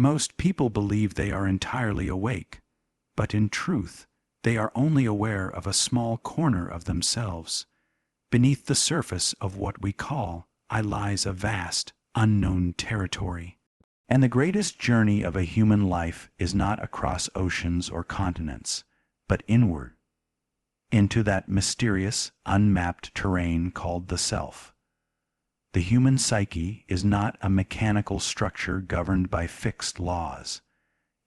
Most people believe they are entirely awake, but in truth, they are only aware of a small corner of themselves. Beneath the surface of what we call I lies a vast, unknown territory. And the greatest journey of a human life is not across oceans or continents, but inward, into that mysterious, unmapped terrain called the self. The human psyche is not a mechanical structure governed by fixed laws.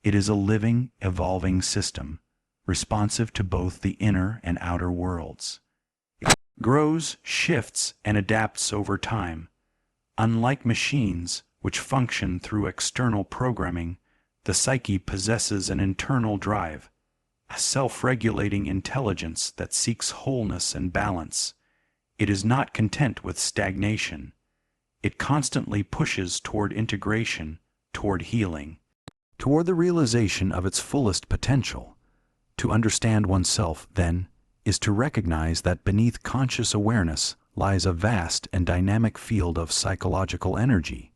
It is a living, evolving system, responsive to both the inner and outer worlds. It grows, shifts, and adapts over time. Unlike machines, which function through external programming, the psyche possesses an internal drive, a self-regulating intelligence that seeks wholeness and balance. It is not content with stagnation. It constantly pushes toward integration, toward healing, toward the realization of its fullest potential. To understand oneself, then, is to recognize that beneath conscious awareness lies a vast and dynamic field of psychological energy,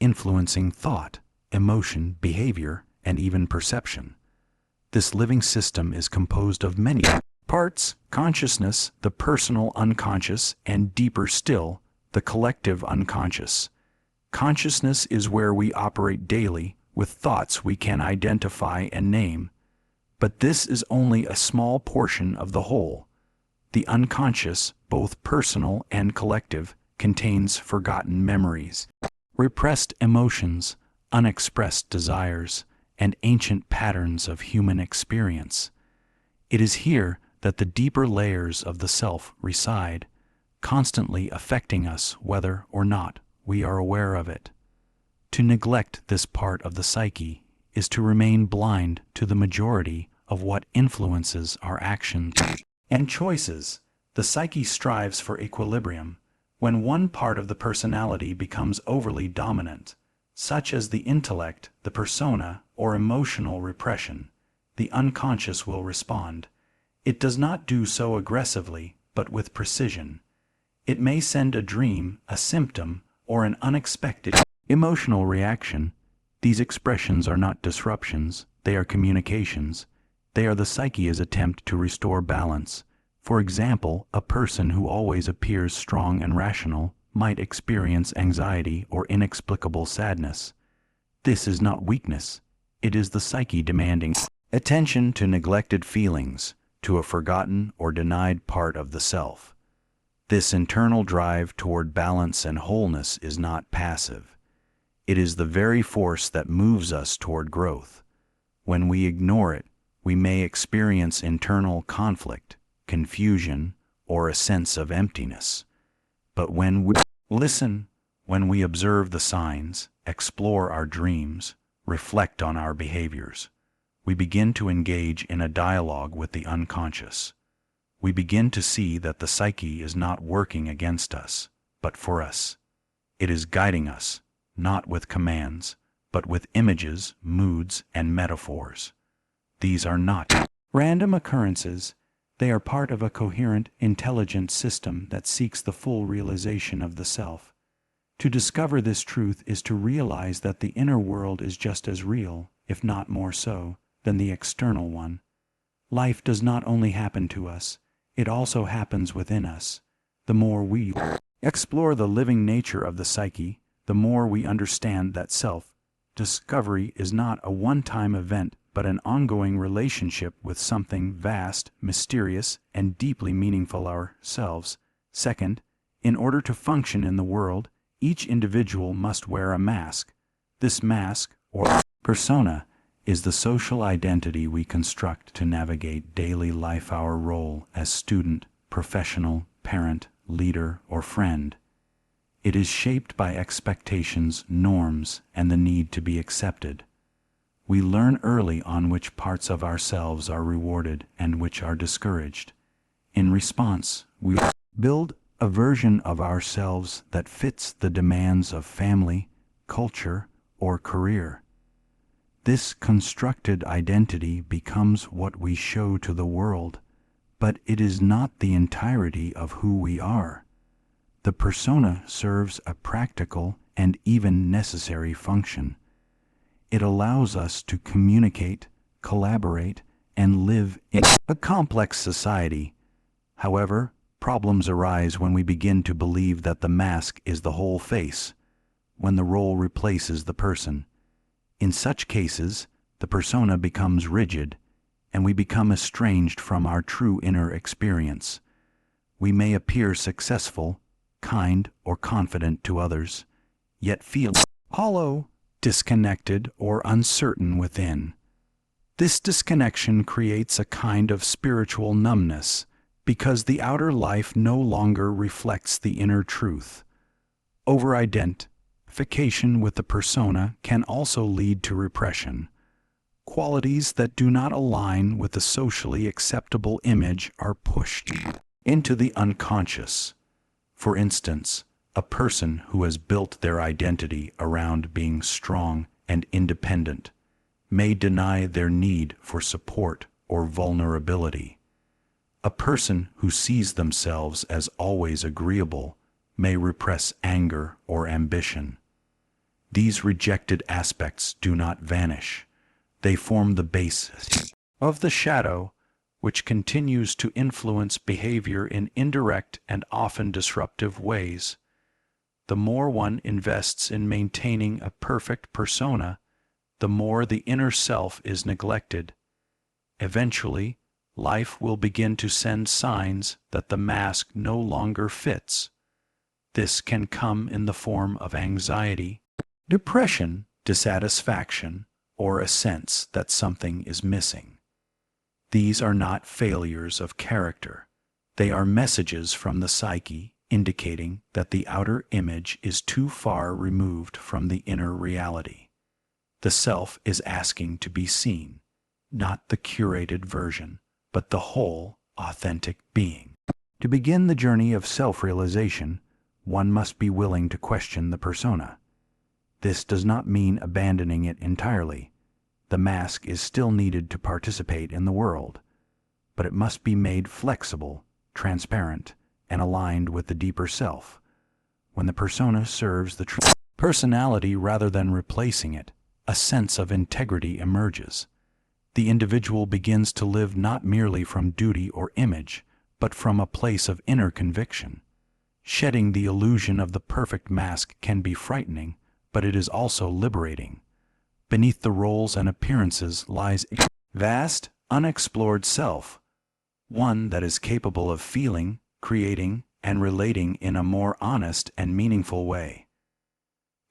influencing thought, emotion, behavior, and even perception. This living system is composed of many parts: consciousness, the personal unconscious, and deeper still, the collective unconscious. Consciousness is where we operate daily, with thoughts we can identify and name. But this is only a small portion of the whole. The unconscious, both personal and collective, contains forgotten memories, repressed emotions, unexpressed desires, and ancient patterns of human experience. It is here that the deeper layers of the self reside, constantly affecting us whether or not we are aware of it. To neglect this part of the psyche is to remain blind to the majority of what influences our actions and choices. The psyche strives for equilibrium. When one part of the personality becomes overly dominant, such as the intellect, the persona, or emotional repression, the unconscious will respond. It does not do so aggressively, but with precision. It may send a dream, a symptom, or an unexpected emotional reaction. These expressions are not disruptions, they are communications. They are the psyche's attempt to restore balance. For example, a person who always appears strong and rational might experience anxiety or inexplicable sadness. This is not weakness. It is the psyche demanding attention to neglected feelings, to a forgotten or denied part of the self. This internal drive toward balance and wholeness is not passive. It is the very force that moves us toward growth. When we ignore it, we may experience internal conflict, confusion, or a sense of emptiness. But when we listen, when we observe the signs, explore our dreams, reflect on our behaviors, we begin to engage in a dialogue with the unconscious. We begin to see that the psyche is not working against us, but for us. It is guiding us, not with commands, but with images, moods, and metaphors. These are not random occurrences. They are part of a coherent, intelligent system that seeks the full realization of the self. To discover this truth is to realize that the inner world is just as real, if not more so, than the external one. Life does not only happen to us, it also happens within us. The more we explore the living nature of the psyche, the more we understand that self-discovery is not a one-time event, but an ongoing relationship with something vast, mysterious, and deeply meaningful, ourselves. Second, in order to function in the world, each individual must wear a mask. This mask, or persona, is the social identity we construct to navigate daily life, our role as student, professional, parent, leader, or friend. It is shaped by expectations, norms, and the need to be accepted. We learn early on which parts of ourselves are rewarded and which are discouraged. In response, we build a version of ourselves that fits the demands of family, culture, or career. This constructed identity becomes what we show to the world, but it is not the entirety of who we are. The persona serves a practical and even necessary function. It allows us to communicate, collaborate, and live in a complex society. However, problems arise when we begin to believe that the mask is the whole face, when the role replaces the person. In such cases, the persona becomes rigid, and we become estranged from our true inner experience. We may appear successful, kind, or confident to others, yet feel hollow, disconnected, or uncertain within. This disconnection creates a kind of spiritual numbness, because the outer life no longer reflects the inner truth. Over-identification with the persona can also lead to repression. Qualities that do not align with the socially acceptable image are pushed into the unconscious. For instance, a person who has built their identity around being strong and independent may deny their need for support or vulnerability. A person who sees themselves as always agreeable may repress anger or ambition. These rejected aspects do not vanish. They form the basis of the shadow, which continues to influence behavior in indirect and often disruptive ways. The more one invests in maintaining a perfect persona, the more the inner self is neglected. Eventually, life will begin to send signs that the mask no longer fits. This can come in the form of anxiety, depression, dissatisfaction, or a sense that something is missing. These are not failures of character. They are messages from the psyche indicating that the outer image is too far removed from the inner reality. The self is asking to be seen, not the curated version, but the whole, authentic being. To begin the journey of self-realization, one must be willing to question the persona. This does not mean abandoning it entirely. The mask is still needed to participate in the world, but it must be made flexible, transparent, and aligned with the deeper self. When the persona serves the true personality rather than replacing it, a sense of integrity emerges. The individual begins to live not merely from duty or image, but from a place of inner conviction. Shedding the illusion of the perfect mask can be frightening, but it is also liberating. Beneath the roles and appearances lies a vast, unexplored self, one that is capable of feeling, creating, and relating in a more honest and meaningful way.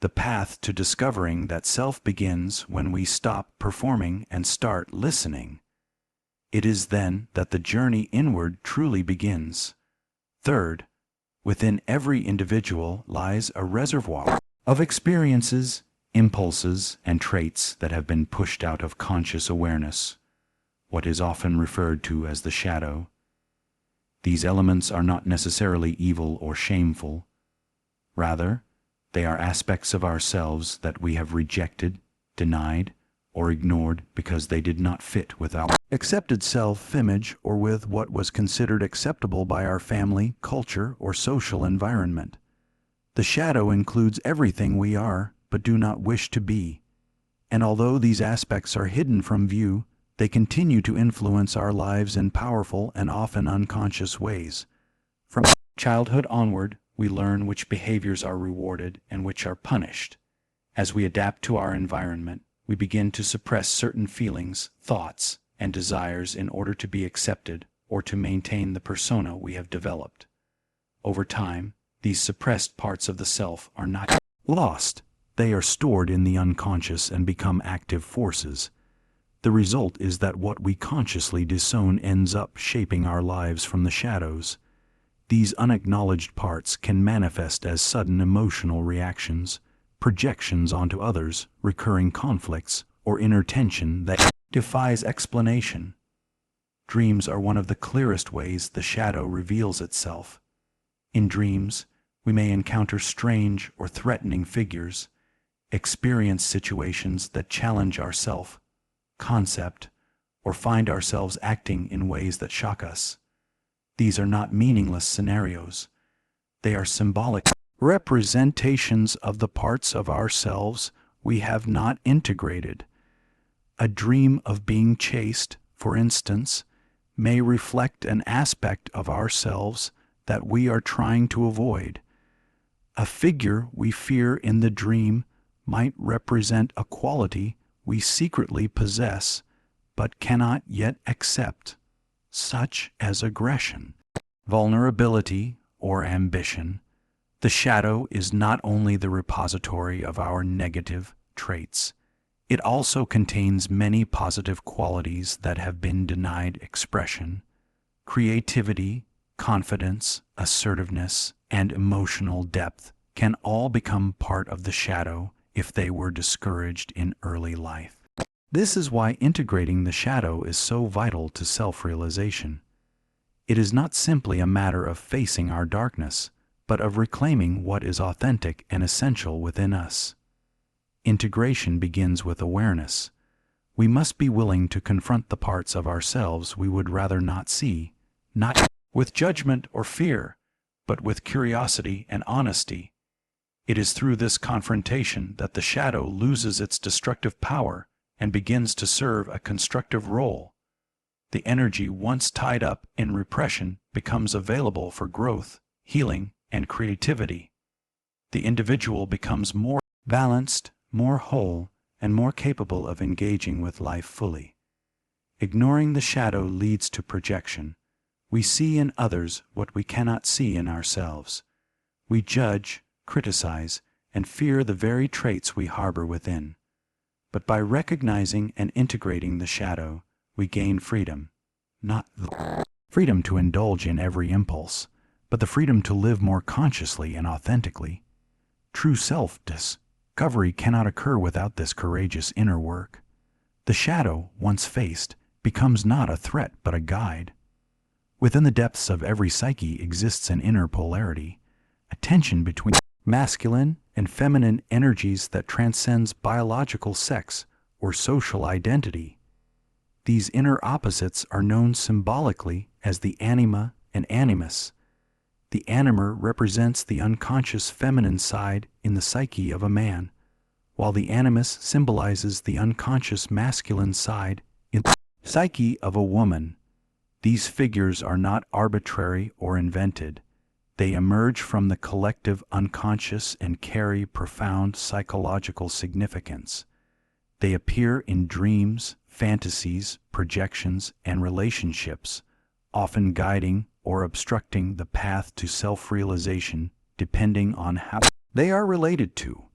The path to discovering that self begins when we stop performing and start listening. It is then that the journey inward truly begins. Third, within every individual lies a reservoir of experiences, impulses, and traits that have been pushed out of conscious awareness, what is often referred to as the shadow. These elements are not necessarily evil or shameful. Rather, they are aspects of ourselves that we have rejected, denied, or ignored because they did not fit with our accepted self-image or with what was considered acceptable by our family, culture, or social environment. The shadow includes everything we are but do not wish to be, and although these aspects are hidden from view, they continue to influence our lives in powerful and often unconscious ways. From childhood onward, we learn which behaviors are rewarded and which are punished. As we adapt to our environment, we begin to suppress certain feelings, thoughts, and desires in order to be accepted or to maintain the persona we have developed. Over time, these suppressed parts of the self are not lost. They are stored in the unconscious and become active forces. The result is that what we consciously disown ends up shaping our lives from the shadows. These unacknowledged parts can manifest as sudden emotional reactions, projections onto others, recurring conflicts, or inner tension that defies explanation. Dreams are one of the clearest ways the shadow reveals itself. In dreams, we may encounter strange or threatening figures, experience situations that challenge our self-concept, or find ourselves acting in ways that shock us. These are not meaningless scenarios. They are symbolic representations of the parts of ourselves we have not integrated. A dream of being chaste, for instance, may reflect an aspect of ourselves that we are trying to avoid. A figure we fear in the dream might represent a quality we secretly possess but cannot yet accept, such as aggression, vulnerability, or ambition. The shadow is not only the repository of our negative traits, it also contains many positive qualities that have been denied expression. Creativity, confidence, assertiveness, and emotional depth can all become part of the shadow if they were discouraged in early life. This is why integrating the shadow is so vital to self-realization. It is not simply a matter of facing our darkness, but of reclaiming what is authentic and essential within us. Integration begins with awareness. We must be willing to confront the parts of ourselves we would rather not see, not with judgment or fear, but with curiosity and honesty. It is through this confrontation that the shadow loses its destructive power and begins to serve a constructive role. The energy once tied up in repression becomes available for growth, healing, and creativity. The individual becomes more balanced, more whole, and more capable of engaging with life fully. Ignoring the shadow leads to projection. We see in others what we cannot see in ourselves. We judge, criticize, and fear the very traits we harbor within. But by recognizing and integrating the shadow, we gain freedom. Not the freedom to indulge in every impulse, but the freedom to live more consciously and authentically. True self-discovery cannot occur without this courageous inner work. The shadow, once faced, becomes not a threat but a guide. Within the depths of every psyche exists an inner polarity, a tension between masculine and feminine energies that transcends biological sex or social identity. These inner opposites are known symbolically as the anima and animus. The anima represents the unconscious feminine side in the psyche of a man, while the animus symbolizes the unconscious masculine side in the psyche of a woman. These figures are not arbitrary or invented. They emerge from the collective unconscious and carry profound psychological significance. They appear in dreams, fantasies, projections, and relationships, often guiding or obstructing the path to self-realization depending on how they are related to.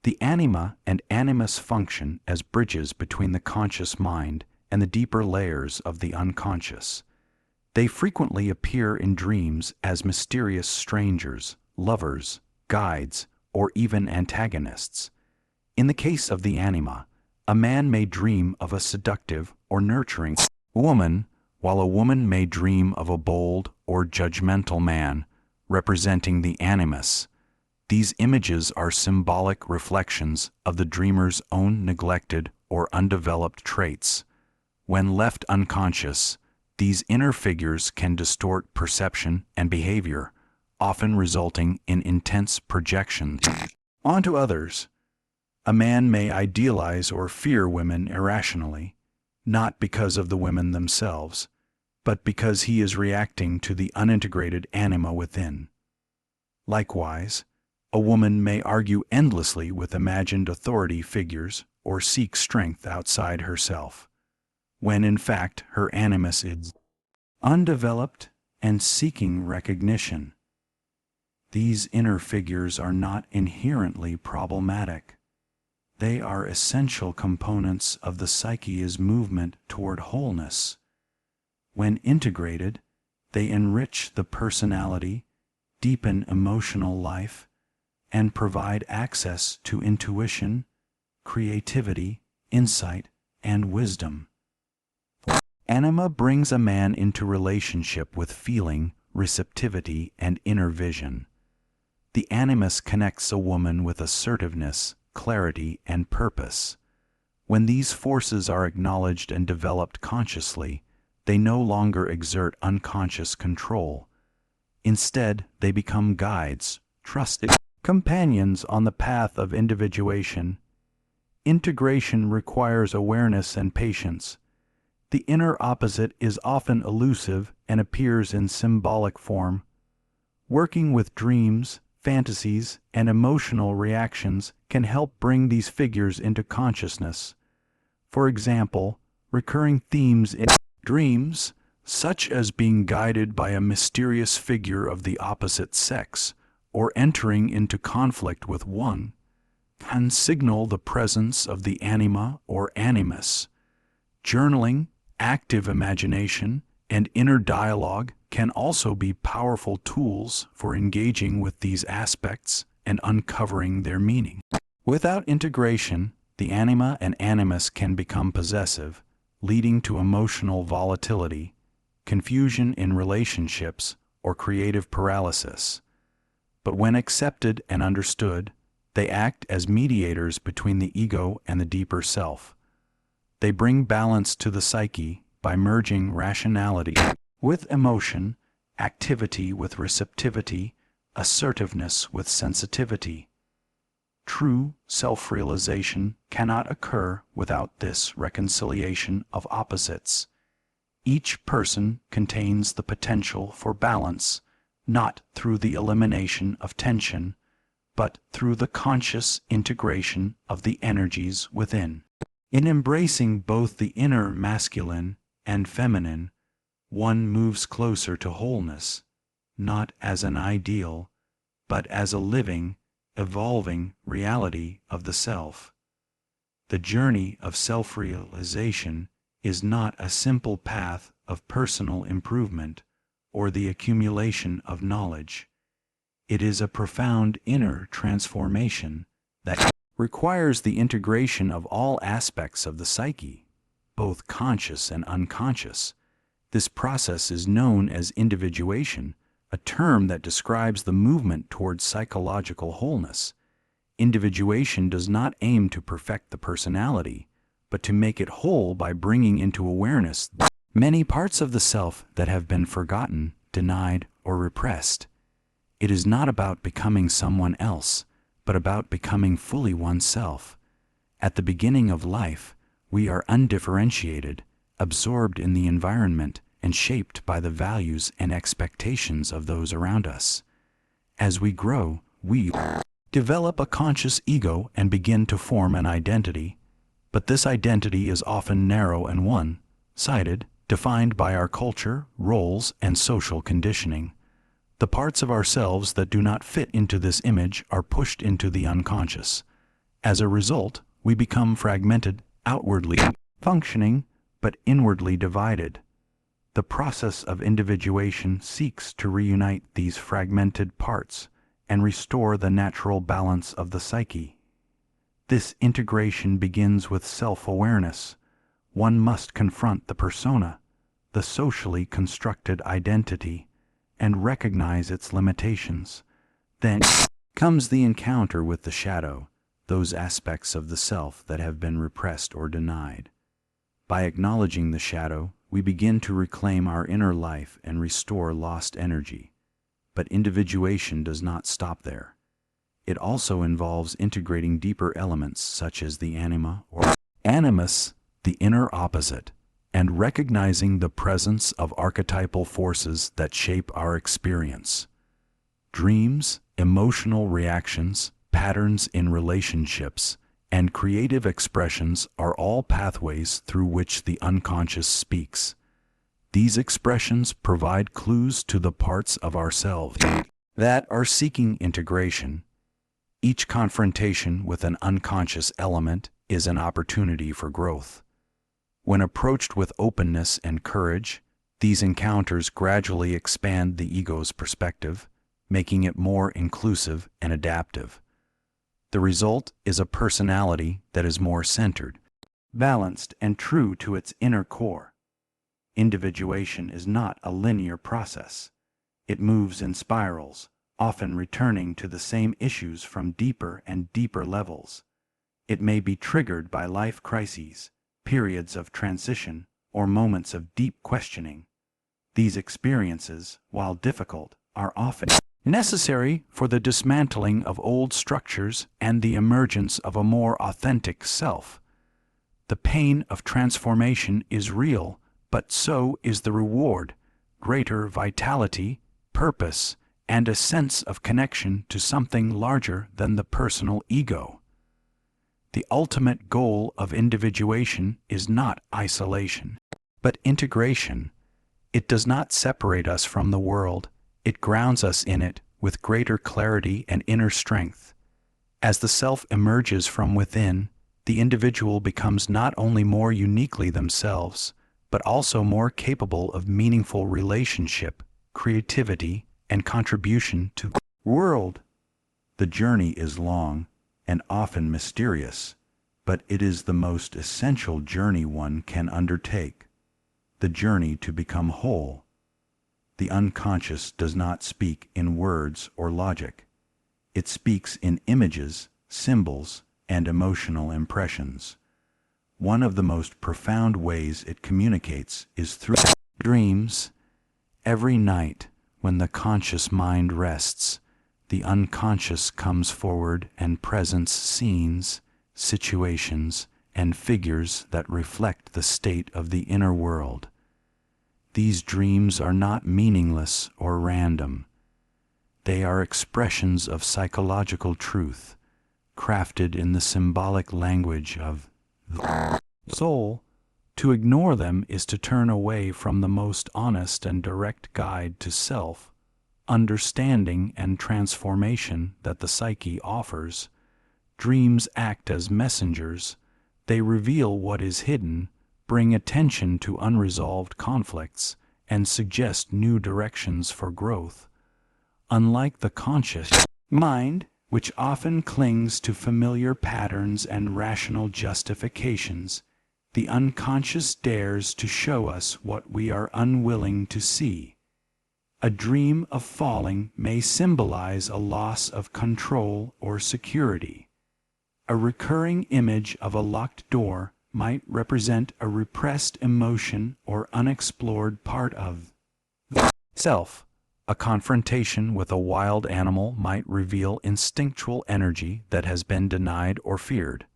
The anima and animus function as bridges between the conscious mind and the deeper layers of the unconscious. They frequently appear in dreams as mysterious strangers, lovers, guides, or even antagonists. In the case of the anima, a man may dream of a seductive or nurturing woman, while a woman may dream of a bold or judgmental man, representing the animus. These images are symbolic reflections of the dreamer's own neglected or undeveloped traits. When left unconscious, these inner figures can distort perception and behavior, often resulting in intense projections onto others. A man may idealize or fear women irrationally, not because of the women themselves, but because he is reacting to the unintegrated anima within. Likewise, a woman may argue endlessly with imagined authority figures or seek strength outside herself, when in fact her animus is undeveloped and seeking recognition. These inner figures are not inherently problematic. They are essential components of the psyche's movement toward wholeness. When integrated, they enrich the personality, deepen emotional life, and provide access to intuition, creativity, insight, and wisdom. Anima brings a man into relationship with feeling, receptivity, and inner vision. The animus connects a woman with assertiveness, clarity, and purpose. When these forces are acknowledged and developed consciously, they no longer exert unconscious control. Instead, they become guides, trusted companions on the path of individuation. Integration requires awareness and patience. The inner opposite is often elusive and appears in symbolic form. Working with dreams, fantasies, and emotional reactions can help bring these figures into consciousness. For example, recurring themes in dreams, such as being guided by a mysterious figure of the opposite sex or entering into conflict with one, can signal the presence of the anima or animus. Journaling, active imagination, and inner dialogue can also be powerful tools for engaging with these aspects and uncovering their meaning. Without integration, the anima and animus can become possessive, leading to emotional volatility, confusion in relationships, or creative paralysis. But when accepted and understood, they act as mediators between the ego and the deeper self. They bring balance to the psyche by merging rationality with emotion, activity with receptivity, assertiveness with sensitivity. True self-realization cannot occur without this reconciliation of opposites. Each person contains the potential for balance, not through the elimination of tension, but through the conscious integration of the energies within. In embracing both the inner masculine and feminine, one moves closer to wholeness, not as an ideal, but as a living, evolving reality of the self. The journey of self-realization is not a simple path of personal improvement or the accumulation of knowledge. It is a profound inner transformation that requires the integration of all aspects of the psyche, both conscious and unconscious. This process is known as individuation, a term that describes the movement towards psychological wholeness. Individuation does not aim to perfect the personality, but to make it whole by bringing into awareness many parts of the self that have been forgotten, denied, or repressed. It is not about becoming someone else, but about becoming fully oneself. At the beginning of life, we are undifferentiated, absorbed in the environment, and shaped by the values and expectations of those around us. As we grow, we develop a conscious ego and begin to form an identity, but this identity is often narrow and one-sided, defined by our culture, roles, and social conditioning. The parts of ourselves that do not fit into this image are pushed into the unconscious. As a result, we become fragmented, outwardly functioning, but inwardly divided. The process of individuation seeks to reunite these fragmented parts and restore the natural balance of the psyche. This integration begins with self-awareness. One must confront the persona, the socially constructed identity, and recognize its limitations. Then comes the encounter with the shadow, those aspects of the self that have been repressed or denied. By acknowledging the shadow, we begin to reclaim our inner life and restore lost energy. But individuation does not stop there. It also involves integrating deeper elements such as the anima or animus, the inner opposite, and recognizing the presence of archetypal forces that shape our experience. Dreams, emotional reactions, patterns in relationships, and creative expressions are all pathways through which the unconscious speaks. These expressions provide clues to the parts of ourselves that are seeking integration. Each confrontation with an unconscious element is an opportunity for growth. When approached with openness and courage, these encounters gradually expand the ego's perspective, making it more inclusive and adaptive. The result is a personality that is more centered, balanced, and true to its inner core. Individuation is not a linear process. It moves in spirals, often returning to the same issues from deeper and deeper levels. It may be triggered by life crises, periods of transition, or moments of deep questioning. These experiences, while difficult, are often necessary for the dismantling of old structures and the emergence of a more authentic self. The pain of transformation is real, but so is the reward: greater vitality, purpose, and a sense of connection to something larger than the personal ego. The ultimate goal of individuation is not isolation, but integration. It does not separate us from the world, it grounds us in it with greater clarity and inner strength. As the self emerges from within, the individual becomes not only more uniquely themselves, but also more capable of meaningful relationship, creativity, and contribution to the world. The journey is long and often mysterious, but it is the most essential journey one can undertake: the journey to become whole. The unconscious does not speak in words or logic. It speaks in images, symbols, and emotional impressions. One of the most profound ways it communicates is through dreams. Every night, when the conscious mind rests, the unconscious comes forward and presents scenes, situations, and figures that reflect the state of the inner world. These dreams are not meaningless or random. They are expressions of psychological truth, crafted in the symbolic language of the soul. To ignore them is to turn away from the most honest and direct guide to self, understanding, and transformation that the psyche offers. Dreams act as messengers. They reveal what is hidden, bring attention to unresolved conflicts, and suggest new directions for growth. Unlike the conscious mind, which often clings to familiar patterns and rational justifications, the unconscious dares to show us what we are unwilling to see. A dream of falling may symbolize a loss of control or security. A recurring image of a locked door might represent a repressed emotion or unexplored part of the self. A confrontation with a wild animal might reveal instinctual energy that has been denied or feared.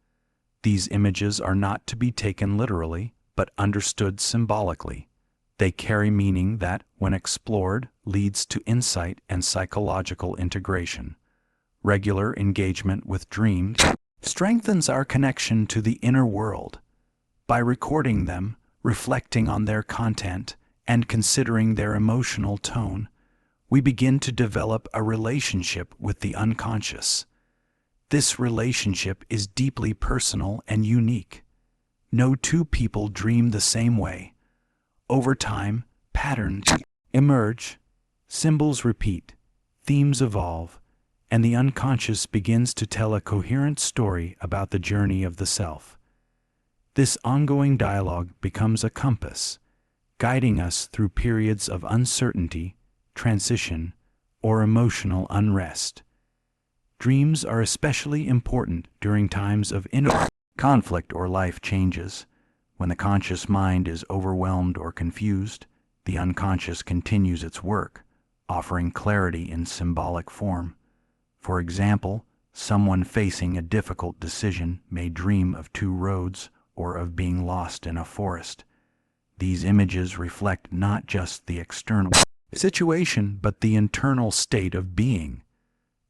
These images are not to be taken literally, but understood symbolically. They carry meaning that, when explored, leads to insight and psychological integration. Regular engagement with dreams strengthens our connection to the inner world. By recording them, reflecting on their content, and considering their emotional tone, we begin to develop a relationship with the unconscious. This relationship is deeply personal and unique. No two people dream the same way. Over time, patterns emerge, symbols repeat, themes evolve, and the unconscious begins to tell a coherent story about the journey of the self. This ongoing dialogue becomes a compass, guiding us through periods of uncertainty, transition, or emotional unrest. Dreams are especially important during times of inner conflict or life changes. When the conscious mind is overwhelmed or confused, the unconscious continues its work, offering clarity in symbolic form. For example, someone facing a difficult decision may dream of two roads or of being lost in a forest. These images reflect not just the external situation, but the internal state of being.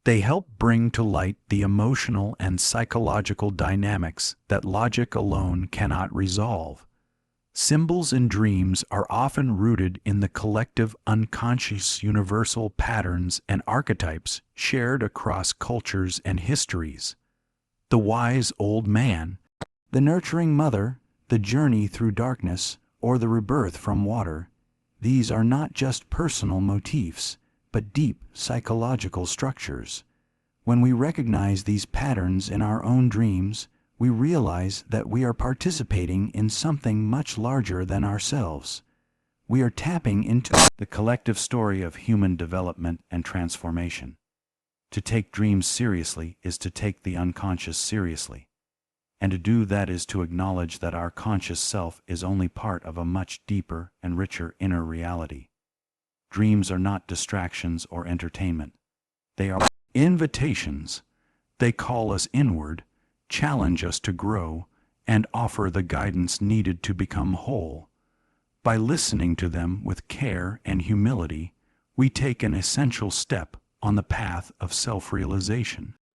They help bring to light the emotional and psychological dynamics that logic alone cannot resolve. Symbols in dreams are often rooted in the collective unconscious universal patterns and archetypes shared across cultures and histories. The wise old man, the nurturing mother, the journey through darkness, or the rebirth from water. These are not just personal motifs, but deep psychological structures. When we recognize these patterns in our own dreams, we realize that we are participating in something much larger than ourselves. We are tapping into the collective story of human development and transformation. To take dreams seriously is to take the unconscious seriously. And to do that is to acknowledge that our conscious self is only part of a much deeper and richer inner reality. Dreams are not distractions or entertainment. They are invitations. They call us inward, challenge us to grow, and offer the guidance needed to become whole. By listening to them with care and humility, we take an essential step on the path of self-realization.